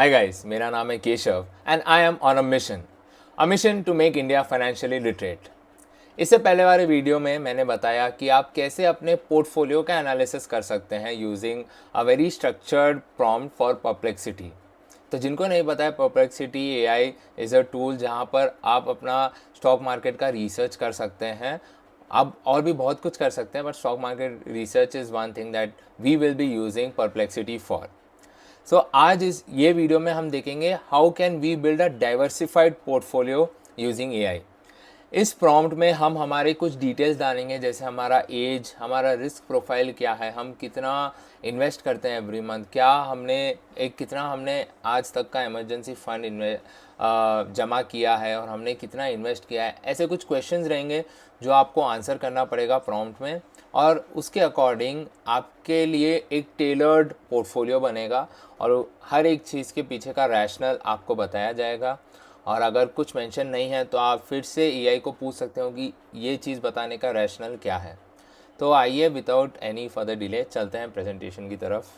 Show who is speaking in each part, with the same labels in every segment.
Speaker 1: Hi guys, मेरा नाम है Keshav and I am on a mission to make India financially literate. इससे पहले वाले वीडियो में मैंने बताया कि आप कैसे अपने पोर्टफोलियो का एनालिसिस कर सकते हैं using a very structured prompt for perplexity. तो जिनको नहीं पता है, perplexity AI is a tool जहां पर आप अपना स्टॉक मार्केट का रिसर्च कर सकते हैं। अब और भी बहुत कुछ कर सकते हैं, but stock market research is one thing that we will be using Perplexity for. So आज इस ये वीडियो में हम देखेंगे how can we build a diversified portfolio using AI. इस प्रॉम्प्ट में हम हमारे कुछ डिटेल्स डालेंगे, जैसे हमारा एज, हमारा रिस्क प्रोफाइल क्या है, हम कितना इन्वेस्ट करते हैं एवरी मंथ, क्या हमने कितना हमने आज तक का इमरजेंसी फंड जमा किया है और हमने कितना इन्वेस्ट किया है। ऐसे कुछ क्वेश्चंस रहेंगे जो आपको आंसर करना पड़ेगा प्रॉम्प्ट में, और उसके अकॉर्डिंग आपके लिए एक टेलर्ड पोर्टफोलियो बनेगा और हर एक चीज़ के पीछे का रैशनल आपको बताया जाएगा। और अगर कुछ मेंशन नहीं है तो आप फिर से एआई को पूछ सकते हो कि ये चीज़ बताने का रैशनल क्या है। तो आइए विदाउट एनी फर्दर डिले चलते हैं प्रेजेंटेशन की तरफ।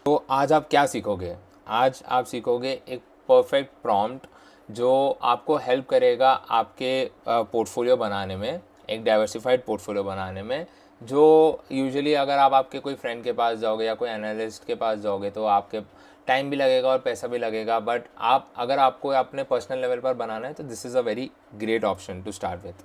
Speaker 1: तो आज आप क्या सीखोगे? आज आप सीखोगे एक परफेक्ट प्रॉम्प्ट जो आपको हेल्प करेगा आपके पोर्टफोलियो बनाने में, एक डाइवर्सिफाइड पोर्टफोलियो बनाने में। जो यूजुअली अगर आप आपके कोई फ्रेंड के पास जाओगे या कोई एनालिस्ट के पास जाओगे तो आपके टाइम भी लगेगा और पैसा भी लगेगा, बट अगर आपको अपने पर्सनल लेवल पर बनाना है तो this is a very great option to start with.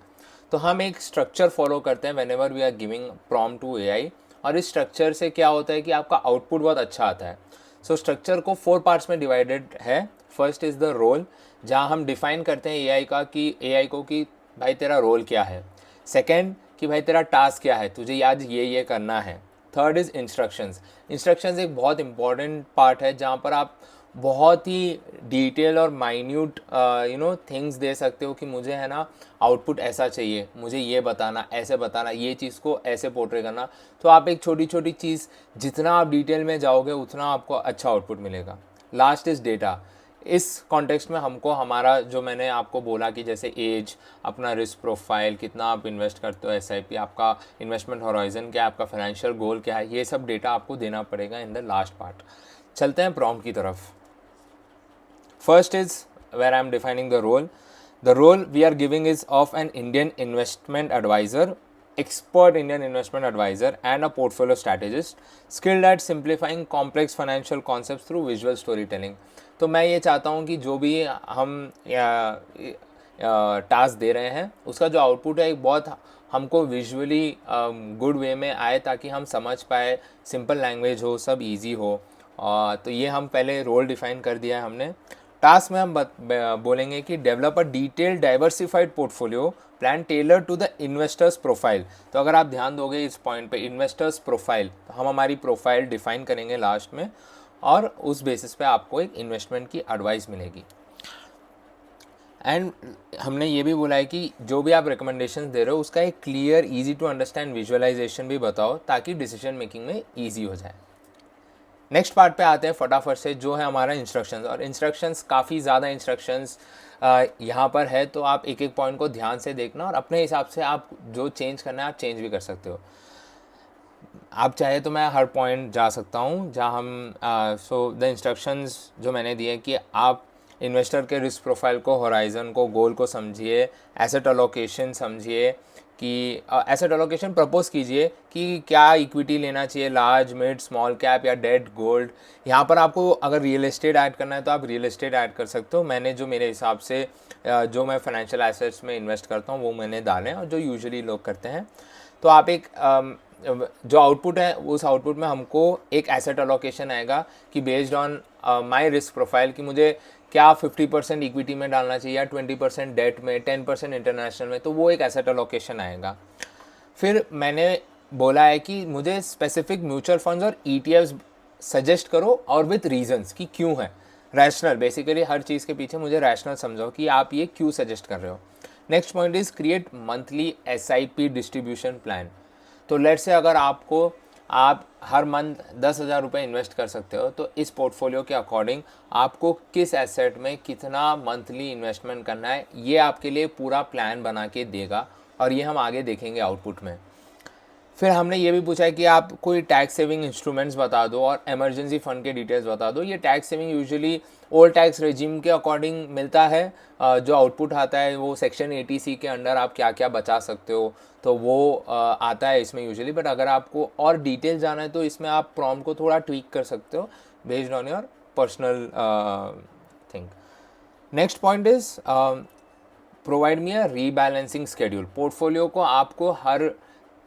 Speaker 1: तो हम एक स्ट्रक्चर फॉलो करते हैं whenever we are giving prompt to AI, और इस स्ट्रक्चर से क्या होता है कि आपका आउटपुट बहुत अच्छा आता है। सो स्ट्रक्चर को 4 पार्ट्स में डिवाइडेड है। फर्स्ट इज़ द रोल, जहाँ हम डिफाइन करते हैं एआई को कि भाई तेरा रोल क्या है। सेकेंड, कि भाई तेरा टास्क क्या है, तुझे आज ये करना है। Third is instructions. इंस्ट्रक्शंस एक बहुत इंपॉर्टेंट पार्ट है जहाँ पर आप बहुत ही डिटेल और माइन्यूट थिंग्स दे सकते हो कि मुझे है ना आउटपुट ऐसा चाहिए, मुझे ये बताना, ऐसे बताना, ये चीज़ को ऐसे पोर्ट्रे करना। तो आप एक छोटी छोटी चीज़, जितना आप डिटेल में जाओगे उतना आपको अच्छा आउटपुट मिलेगा। Last is data. इस कॉन्टेक्स्ट में हमको हमारा जो मैंने आपको बोला कि जैसे एज, अपना रिस्क प्रोफाइल, कितना आप इन्वेस्ट करते हो एसआईपी, आपका इन्वेस्टमेंट हॉराइजन क्या है, आपका फाइनेंशियल गोल क्या है, ये सब डेटा आपको देना पड़ेगा इन द लास्ट पार्ट। चलते हैं प्रॉम्प्ट की तरफ। First is where I am defining the role. The role we are giving is of an Indian investment advisor, expert Indian investment advisor, and a portfolio strategist, skilled at simplifying complex financial concepts through visual storytelling. तो मैं ये चाहता हूँ कि जो भी हम task दे रहे हैं उसका जो आउटपुट है एक बहुत हमको विजुअली गुड वे में आए, ताकि हम समझ पाए, सिंपल लैंग्वेज हो, सब इजी हो। तो ये हम पहले रोल डिफाइन कर दिया है हमने। टास्क में हम बोलेंगे कि develop a detailed diversified portfolio plan tailor to the investors profile. तो अगर आप ध्यान दोगे इस पॉइंट पे, इन्वेस्टर्स प्रोफाइल, तो हम हमारी प्रोफाइल डिफाइन करेंगे लास्ट में, और उस बेसिस पे आपको एक इन्वेस्टमेंट की एडवाइस मिलेगी। एंड हमने ये भी बोला है कि जो भी आप रिकमेंडेशन दे रहे हो उसका एक clear, easy to understand visualisation भी बताओ, ताकि डिसीजन मेकिंग में ईजी हो जाए। नेक्स्ट पार्ट पे आते हैं फटाफट से, जो है हमारा इंस्ट्रक्शंस। और इंस्ट्रक्शंस काफ़ी ज़्यादा इंस्ट्रक्शंस यहाँ पर है, तो आप एक एक पॉइंट को ध्यान से देखना और अपने हिसाब से आप जो चेंज करना है आप चेंज भी कर सकते हो। आप चाहे तो मैं हर पॉइंट जा सकता हूँ जहाँ हम सो द इंस्ट्रक्शंस जो मैंने दिए कि आप इन्वेस्टर के रिस्क प्रोफाइल को, होराइजन को, गोल को समझिए, एसेट अलोकेशन समझिए कि एसेट अलोकेशन प्रपोज कीजिए कि क्या इक्विटी लेना चाहिए, लार्ज, मिड, स्मॉल कैप या डेट, गोल्ड। यहाँ पर आपको अगर रियल एस्टेट ऐड करना है तो आप रियल एस्टेट ऐड कर सकते हो। मैंने जो मेरे हिसाब से जो मैं फाइनेंशियल एसेट्स में इन्वेस्ट करता हूँ वो मैंने डाले हैं और जो यूजुअली लोग करते हैं। तो आप एक जो आउटपुट है उस आउटपुट में हमको एक एसेट अलोकेशन आएगा कि based on my risk profile कि मुझे क्या 50% इक्विटी में डालना चाहिए या 20% डेट में, 10% इंटरनेशनल में, तो वो एक एसेट अलोकेशन आएगा। फिर मैंने बोला है कि मुझे स्पेसिफिक म्यूचुअल फंड्स और ईटीएफ्स सजेस्ट करो और विथ रीजंस कि क्यों है, रैशनल। बेसिकली हर चीज़ के पीछे मुझे रैशनल समझाओ कि आप ये क्यों सजेस्ट कर रहे हो। Next point is create monthly SIP distribution plan. तो लेट से अगर आप हर मंथ 10,000 रुपये इन्वेस्ट कर सकते हो, तो इस पोर्टफोलियो के अकॉर्डिंग आपको किस एसेट में कितना मंथली इन्वेस्टमेंट करना है, ये आपके लिए पूरा प्लान बना के देगा, और ये हम आगे देखेंगे आउटपुट में। फिर हमने ये भी पूछा है कि आप कोई टैक्स सेविंग इंस्ट्रूमेंट्स बता दो और इमरजेंसी फ़ंड के डिटेल्स बता दो। ये tax saving usually old tax regime के अकॉर्डिंग मिलता है। जो आउटपुट आता है वो सेक्शन 80C के अंडर आप क्या क्या बचा सकते हो, तो वो आता है इसमें यूजुअली। बट अगर आपको और डिटेल जाना है तो इसमें आप प्रॉम्प्ट को थोड़ा ट्वीक कर सकते हो based on your personal thing. Next point is provide me a rebalancing schedule. Portfolio को आपको हर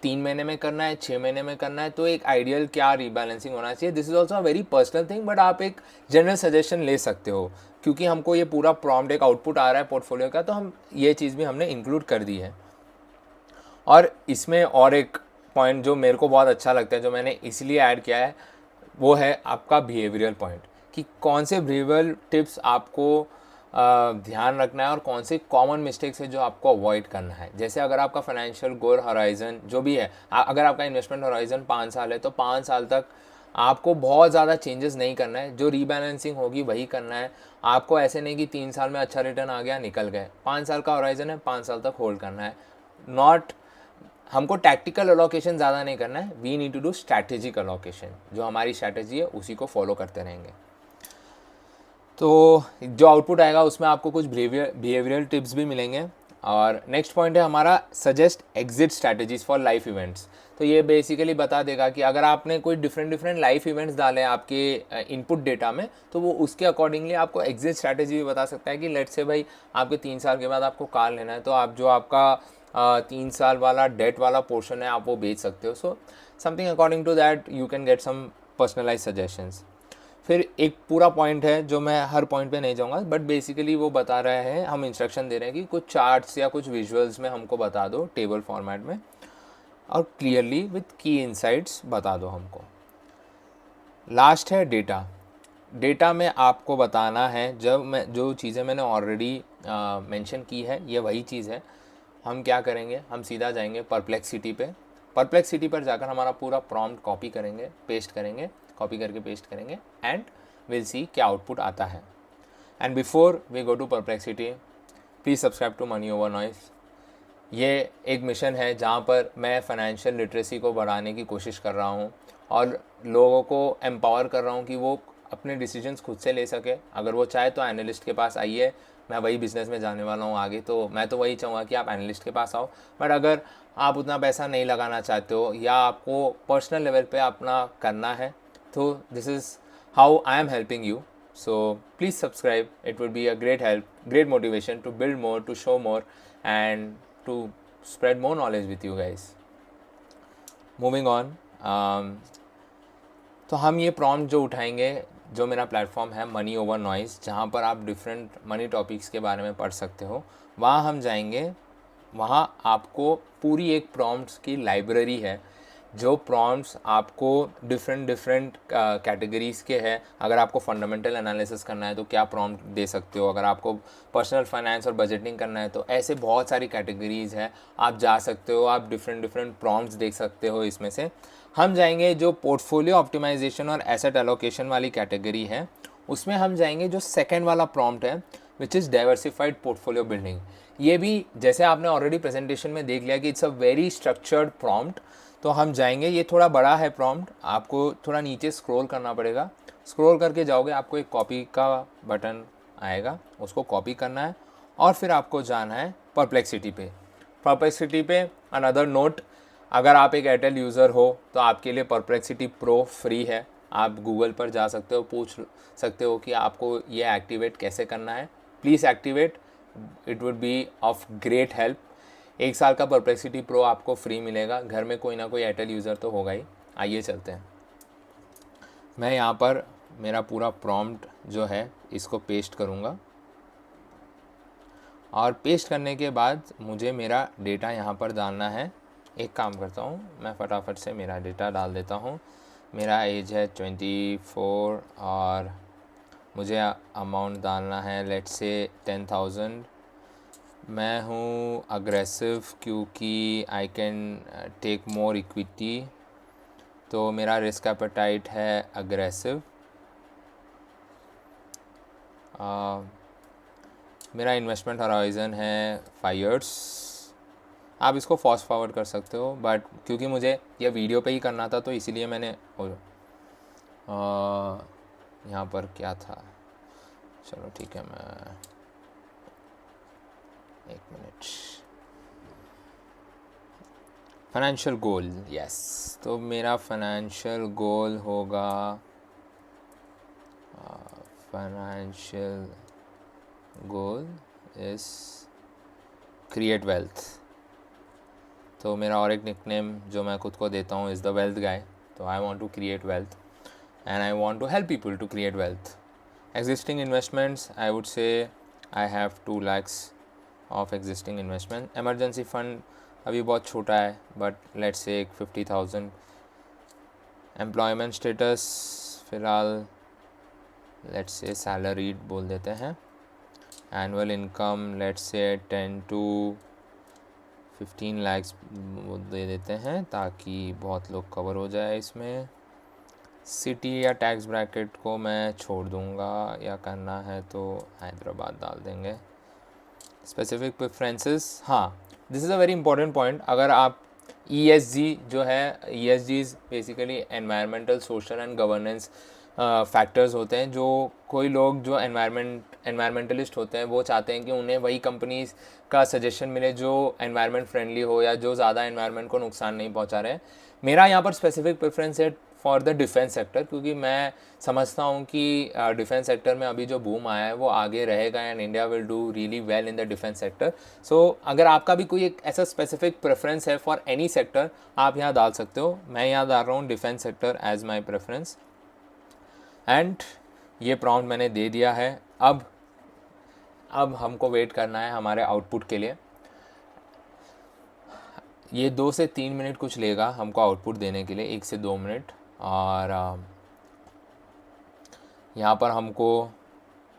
Speaker 1: 3 महीने में करना है, 6 महीने में करना है, तो एक आइडियल क्या रीबैलेंसिंग होना चाहिए। This is also a very personal thing, but आप एक जनरल सजेशन ले सकते हो क्योंकि हमको ये पूरा प्रॉम्प्ट एक आउटपुट आ रहा है पोर्टफोलियो का, तो हम ये चीज़ भी हमने इंक्लूड कर दी है। और इसमें और एक पॉइंट जो मेरे को बहुत अच्छा लगता है, जो मैंने इसलिए ऐड किया है, वो है आपका बिहेवियरल पॉइंट, कि कौन से बिहेवियरल टिप्स आपको ध्यान रखना है और कौन से कॉमन मिस्टेक्स है जो आपको अवॉइड करना है। जैसे अगर आपका फाइनेंशियल गोल हॉराइजन जो भी है, अगर आपका इन्वेस्टमेंट हॉराइजन 5 साल है तो 5 साल तक आपको बहुत ज़्यादा चेंजेस नहीं करना है, जो रीबैलेंसिंग होगी वही करना है। आपको ऐसे नहीं कि 3 साल में अच्छा रिटर्न आ गया निकल गए। 5 साल का हॉराइजन है, 5 साल तक होल्ड करना है। नॉट हमको टैक्टिकल अलोकेशन ज़्यादा नहीं करना है, we need to do strategic allocation. जो हमारी स्ट्रैटेजी है उसी को फॉलो करते रहेंगे। तो जो आउटपुट आएगा उसमें आपको कुछ बिहेवियरल टिप्स भी मिलेंगे। और नेक्स्ट पॉइंट है हमारा suggest exit strategies for life events. तो ये बेसिकली बता देगा कि अगर आपने कोई डिफरेंट लाइफ इवेंट्स डाले हैं आपके इनपुट डेटा में, तो वो उसके अकॉर्डिंगली आपको एग्जिट स्ट्रैटेजी भी बता सकता है कि लेट्स से भाई आपके 3 साल के बाद आपको कार लेना है, तो आप जो आपका 3 साल वाला डेट वाला पोर्शन है आप वो बेच सकते हो। So something according to that you can get some personalise suggestions. फिर एक पूरा पॉइंट है जो मैं हर पॉइंट पे नहीं जाऊँगा, बट बेसिकली वो बता रहे हैं, हम इंस्ट्रक्शन दे रहे हैं कि कुछ चार्ट्स या कुछ विजुअल्स में हमको बता दो टेबल फॉर्मेट में, और क्लियरली विथ की इंसाइट्स बता दो हमको। लास्ट है डेटा। डेटा में आपको बताना है, जब मैं जो चीज़ें मैंने ऑलरेडी मेंशन की है ये वही चीज़ है। हम क्या करेंगे, हम सीधा जाएंगे परप्लेक्सिटी पे। परप्लेक्सिटी पर जाकर हमारा पूरा प्रॉम्प्ट कॉपी करेंगे, पेस्ट करेंगे, कॉपी करके पेस्ट करेंगे, एंड विल सी क्या आउटपुट आता है। And before we go to Perplexity, please subscribe to Money Over Noise. ये एक मिशन है जहाँ पर मैं फाइनेंशियल लिटरेसी को बढ़ाने की कोशिश कर रहा हूँ और लोगों को एम्पावर कर रहा हूँ कि वो अपने डिसीजंस खुद से ले सके। अगर वो चाहे तो एनालिस्ट के पास आइए, मैं वही बिज़नेस में जाने वाला हूँ आगे, तो मैं तो वही चाहूँगा कि आप एनालिस्ट के पास आओ। बट अगर आप उतना पैसा नहीं लगाना चाहते हो या आपको पर्सनल लेवल पे अपना करना है, तो this is how I am helping you. So please subscribe. It would be a great help, great motivation to build more, to show more, and to spread more knowledge with you guys. Moving on, तो हम ये prompt जो उठाएंगे, जो मेरा platform है money Over noise, जहाँ पर आप डिफरेंट मनी टॉपिक्स के बारे में पढ़ सकते हो, वहाँ हम जाएंगे। वहाँ आपको पूरी एक प्रॉम्प्ट्स की लाइब्रेरी है, जो प्रॉम्प्ट्स आपको डिफरेंट कैटेगरीज़ के हैं। अगर आपको फंडामेंटल एनालिसिस करना है तो क्या प्रॉम्प्ट दे सकते हो, अगर आपको पर्सनल फाइनेंस और बजटिंग करना है तो ऐसे बहुत सारी कैटेगरीज़ है, आप जा सकते हो, आप डिफरेंट प्रॉम्प्ट्स देख सकते हो। इसमें से हम जाएंगे जो पोर्टफोलियो ऑप्टिमाइजेशन और एसेट एलोकेशन वाली कैटेगरी है, उसमें हम जाएंगे जो सेकेंड वाला प्रॉम्प्ट है, which is diversified portfolio building. ये भी जैसे आपने ऑलरेडी प्रेजेंटेशन में देख लिया कि it's a very structured prompt, तो हम जाएंगे। ये थोड़ा बड़ा है प्रॉम्प्ट, आपको थोड़ा नीचे स्क्रॉल करना पड़ेगा। स्क्रॉल करके जाओगे, आपको एक कॉपी का बटन आएगा, उसको कॉपी करना है और फिर आपको जाना है परप्लेक्सिटी पे। परप्लेक्सिटी पे अनदर नोट, अगर आप एक एयरटेल यूज़र हो तो आपके लिए परप्लेक्सिटी प्रो फ्री है। आप गूगल पर जा सकते हो, पूछ सकते हो कि आपको ये एक्टिवेट कैसे करना है। Please activate, it would be of great help. 1 साल का परप्लेक्सिटी प्रो आपको फ्री मिलेगा। घर में कोई ना कोई एयरटेल यूज़र तो होगा ही। आइए चलते हैं। मैं यहाँ पर मेरा पूरा प्रॉम्प्ट जो है इसको पेस्ट करूँगा, और पेस्ट करने के बाद मुझे मेरा डेटा यहाँ पर डालना है। एक काम करता हूँ, मैं फटाफट से मेरा डेटा डाल देता हूँ। मेरा एज है 24 और मुझे अमाउंट डालना है लेट्स से 10,000। मैं हूँ अग्रेसिव क्योंकि I can take more equity, तो मेरा रिस्क एपेटाइट है अग्रेसिव। मेरा इन्वेस्टमेंट हॉराइज़न है 5 years। आप इसको फास्ट फॉरवर्ड कर सकते हो, बट क्योंकि मुझे ये वीडियो पे ही करना था तो इसीलिए मैंने यहाँ पर क्या था, चलो ठीक है, मैं एक मिनट, फाइनेंशियल गोल, यस। तो मेरा फाइनेंशियल गोल होगा, financial goal is create wealth. तो मेरा और एक निकनेम जो मैं खुद को देता हूँ इज़ द वेल्थ गाय। तो I want to create wealth and I want to help people to create wealth. Existing investments, I would say I have 2 lakhs of existing investment. Emergency fund अभी बहुत छोटा है, but let's say 50,000. Employment status फ़िलहाल let's say salaried बोल देते हैं. Annual income let's say 10 to 15 lakhs दे देते हैं ताकि बहुत लोग कवर हो जाए इसमें. सिटी या टैक्स ब्रैकेट को मैं छोड़ दूंगा, या करना है तो हैदराबाद डाल देंगे. स्पेसिफिक प्रेफरेंसेस, हाँ, this is a very important point. अगर आप ESG जो है, ESG is basically environmental, social and governance factors होते हैं. जो कोई लोग जो एनवायरमेंटलिस्ट होते हैं वो चाहते हैं कि उन्हें वही कंपनीज का सजेशन मिले जो एनवायरमेंट फ्रेंडली हो या जो ज़्यादा एनवायरमेंट को नुकसान नहीं पहुंचा रहे हैं. मेरा यहाँ पर स्पेसिफिक प्रेफरेंस है फॉर द डिफेंस सेक्टर, क्योंकि मैं समझता हूँ कि डिफेंस सेक्टर में अभी जो बूम आया है वो आगे रहेगा and India will do really well in the defence sector. So अगर आपका भी कोई एक ऐसा स्पेसिफिक प्रेफरेंस है फॉर एनी सेक्टर, आप यहाँ डाल सकते हो. मैं यहाँ डाल रहा हूँ defence sector as my preference. And ये प्रॉम्प्ट मैंने दे दिया है. अब हमको वेट करना है हमारे आउटपुट के लिए. ये 2 से 3 मिनट कुछ लेगा हमको आउटपुट देने के लिए, 1 से 2 मिनट. और यहाँ पर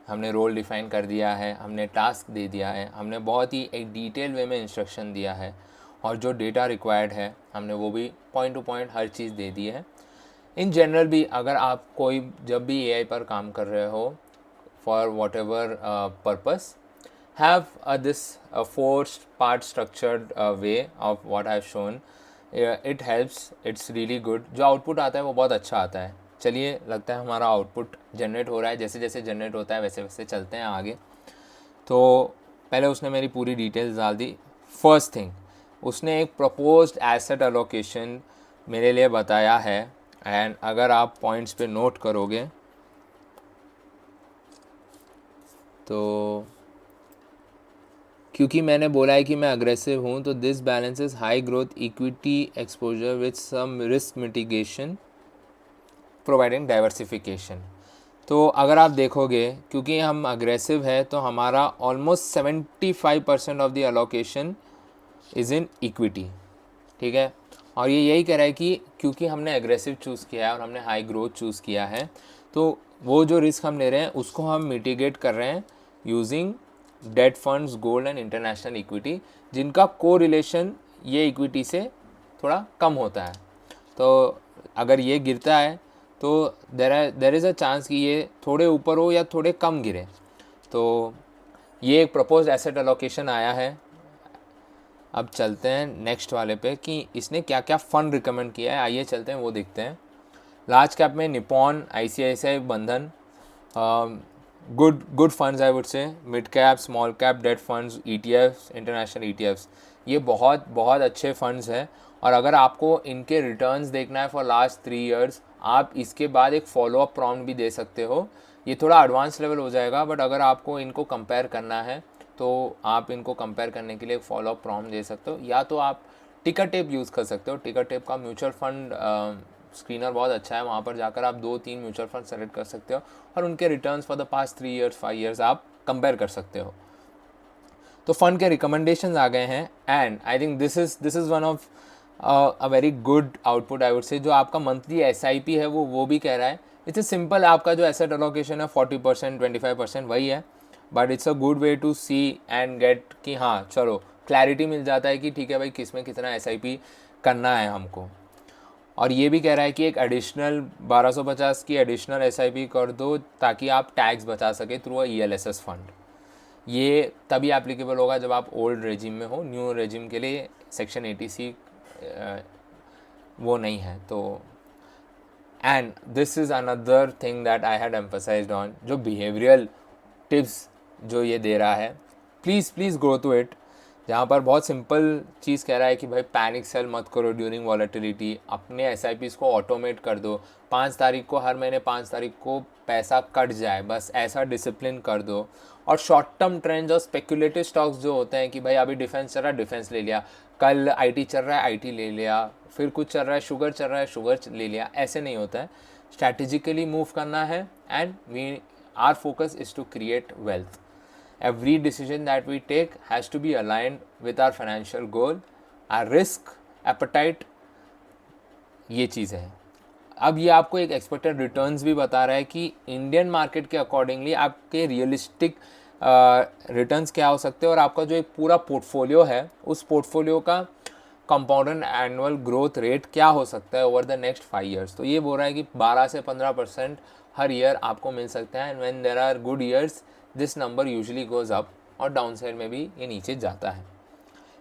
Speaker 1: हमने रोल डिफ़ाइन कर दिया है, हमने टास्क दे दिया है, हमने बहुत ही एक डिटेल वे में इंस्ट्रक्शन दिया है, और जो डेटा रिक्वायर्ड है हमने वो भी पॉइंट टू पॉइंट हर चीज़ दे दी है. इन जनरल भी अगर आप जब भी AI पर काम कर रहे हो for what ever purpose, have this 4-part structured way of what I've shown. It helps, it's really good. जो आउटपुट आता है वो बहुत अच्छा आता है. चलिए, लगता है हमारा आउटपुट जनरेट हो रहा है. जैसे जैसे जनरेट होता है वैसे वैसे चलते हैं आगे. तो पहले उसने मेरी पूरी डिटेल्स डाल दी. फर्स्ट थिंग, उसने एक प्रपोज्ड एसेट एलोकेशन मेरे लिए बताया है. एंड अगर आप पॉइंट्स पे नोट करोगे तो, क्योंकि मैंने बोला है कि मैं अग्रेसिव हूँ, तो this balances high growth equity exposure with some risk mitigation providing diversification. तो अगर आप देखोगे, क्योंकि हम अग्रेसिव है तो हमारा almost 75% of the allocation is in equity. ठीक है, और ये यही कह रहा है कि क्योंकि हमने एग्रेसिव चूज़ किया है और हमने हाई ग्रोथ चूज़ किया है, तो वो जो रिस्क हम ले रहे हैं उसको हम मिटिगेट कर रहे हैं using date funds, gold and international equity, जिनका को रिलेशन ये इक्विटी से थोड़ा कम होता है. तो अगर ये गिरता है तो देयर इज़ अ चांस कि ये थोड़े ऊपर हो या थोड़े कम गिरे. तो ये एक प्रपोज एसेट एलोकेशन आया है. अब चलते हैं नेक्स्ट वाले पे कि इसने क्या क्या फ़ंड रिकमेंड किया है. आइए चलते हैं वो देखते हैं. लार्ज कैप में निपॉन, ICICI, बंधन, good funds I would say. Mid cap, small cap, date funds, ETFs, international ETFs, ये बहुत बहुत अच्छे फंड्स हैं. और अगर आपको इनके रिटर्न्स देखना है फॉर लास्ट 3 years, आप इसके बाद एक फॉलोअप प्रॉम्प्ट भी दे सकते हो. ये थोड़ा एडवांस लेवल हो जाएगा, बट अगर आपको इनको कंपेयर करना है तो आप इनको कंपेयर करने के लिए एक फॉलोअप प्रॉम्प्ट दे सकते हो. या तो आप टिकर टेप यूज़ कर सकते हो. टिकर टेप का म्यूचुअल फंड स्क्रीनर बहुत अच्छा है. वहाँ पर जाकर आप 2-3 म्यूचुअल फंड सेलेक्ट कर सकते हो और उनके returns for the past 3 years 5 years आप कंपेयर कर सकते हो. तो फंड के रिकमेंडेशंस आ गए हैं. And I think this is one of a very good output I would say. जो आपका मंथली SIP है वो भी कह रहा है. इट्स सिंपल, आपका जो एसेट एलोकेशन है 40% 25% वही है, but it's a good way to see and get कि हाँ चलो क्लैरिटी मिल जाता है कि ठीक है भाई किस में कितना SIP करना है हमको. और ये भी कह रहा है कि एक एडिशनल 1250 की एडिशनल SIP कर दो ताकि आप टैक्स बचा सके थ्रू अ ELSS फंड. ये तभी एप्लीकेबल होगा जब आप ओल्ड रेजिम में हो, न्यू रेजिम के लिए सेक्शन 80C वो नहीं है। तो and this is another thing that I had emphasised on, जो बिहेवियरल टिप्स जो ये दे रहा है, प्लीज़ गो टू इट। जहाँ पर बहुत सिंपल चीज़ कह रहा है कि भाई पैनिक सेल मत करो ड्यूरिंग वॉलेटिलिटी, अपने SIPs को ऑटोमेट कर दो, 5 तारीख को हर महीने 5 तारीख को पैसा कट जाए, बस ऐसा डिसिप्लिन कर दो। और शॉर्ट टर्म ट्रेंड्स और स्पेकुलेटिव स्टॉक्स जो होते हैं कि भाई अभी डिफेंस चल रहा है डिफेंस ले लिया, कल IT चल रहा है IT ले लिया, फिर कुछ चल रहा है शुगर चल रहा है शुगर ले लिया, ऐसे नहीं होता है। स्ट्रैटेजिकली मूव करना है and we are focus is to create wealth. Every decision that we take has to be aligned with our financial goal, our risk appetite, ये चीज़ है। अब ये आपको एक एक्सपेक्टेड रिटर्न्स भी बता रहा है कि इंडियन मार्केट के अकॉर्डिंगली आपके रियलिस्टिक रिटर्न्स क्या हो सकते हैं, और आपका जो एक पूरा पोर्टफोलियो है उस पोर्टफोलियो का कंपाउंडेड एनुअल ग्रोथ रेट क्या हो सकता है ओवर द नेक्स्ट 5 ईयर्स। तो ये बोल रहा है कि 12 से 15% हर ईयर आपको मिल सकता है। And when there are good years this number usually goes up, और डाउन साइड में भी ये नीचे जाता है।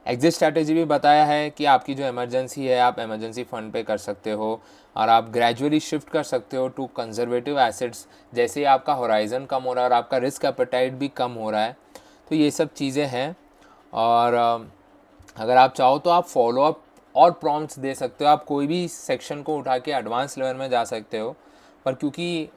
Speaker 1: एग्जिट स्ट्रैटेजी भी बताया है कि आपकी जो इमरजेंसी है आप इमरजेंसी फंड पे कर सकते हो, और आप ग्रेजुअली शिफ्ट कर सकते हो टू कंजर्वेटिव एसेट्स जैसे ही आपका होराइज़न कम हो रहा है और आपका रिस्क एपेटाइट भी कम हो रहा है। तो ये सब चीज़ें हैं। और अगर आप चाहो तो आप फॉलोअप और प्रॉम्प्ट्स दे सकते हो, आप कोई भी सेक्शन को उठा के एडवांस लेवल में जा सकते हो। पर क्योंकि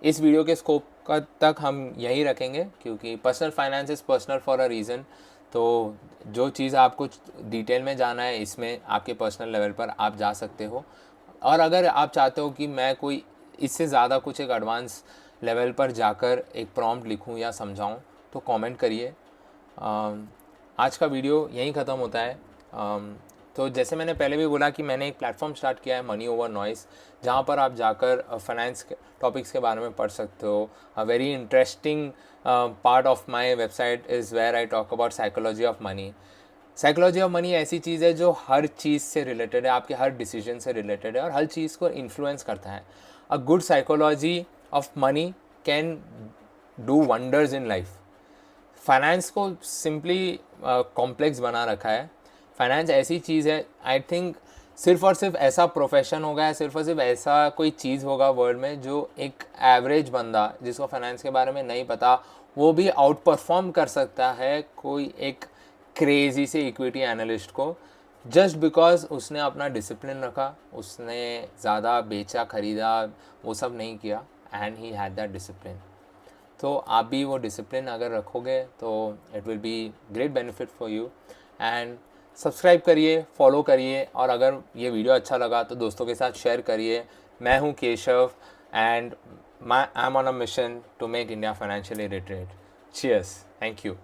Speaker 1: इस वीडियो के स्कोप का तक हम यही रखेंगे, क्योंकि personal finance is personal for a reason. तो जो चीज़ आपको डिटेल में जाना है इसमें आपके पर्सनल लेवल पर आप जा सकते हो। और अगर आप चाहते हो कि मैं कोई इससे ज़्यादा कुछ एक एडवांस लेवल पर जाकर एक प्रॉम्प्ट लिखूं या समझाऊं तो कमेंट करिए। आज का वीडियो यहीं ख़त्म होता है। तो जैसे मैंने पहले भी बोला कि मैंने एक प्लेटफॉर्म स्टार्ट किया है मनी ओवर नॉइस, जहाँ पर आप जाकर फाइनेंस टॉपिक्स के बारे में पढ़ सकते हो। A very interesting part of my website is where I talk about psychology of money. Psychology of money ऐसी चीज़ है जो हर चीज़ से रिलेटेड है, आपके हर डिसीजन से रिलेटेड है और हर चीज़ को इन्फ्लुएंस करता है। A good psychology of money can do wonders in life. Finance को सिंपली कॉम्प्लेक्स बना रखा है। फाइनेंस ऐसी चीज़ है, आई थिंक सिर्फ और सिर्फ ऐसा प्रोफेशन होगा, सिर्फ और सिर्फ ऐसा कोई चीज़ होगा वर्ल्ड में जो एक एवरेज बंदा जिसको फाइनेंस के बारे में नहीं पता वो भी आउट परफॉर्म कर सकता है कोई एक क्रेजी से इक्विटी एनालिस्ट को, जस्ट बिकॉज उसने अपना डिसिप्लिन रखा, उसने ज़्यादा बेचा खरीदा वो सब नहीं किया, and he had that discipline. तो आप भी वो डिसिप्लिन अगर रखोगे तो it will be great benefit for you. And subscribe करिए, फॉलो करिए, और अगर ये वीडियो अच्छा लगा तो दोस्तों के साथ शेयर करिए। मैं हूँ Keshav and I am on a mission to make India financially literate. Cheers, thank you.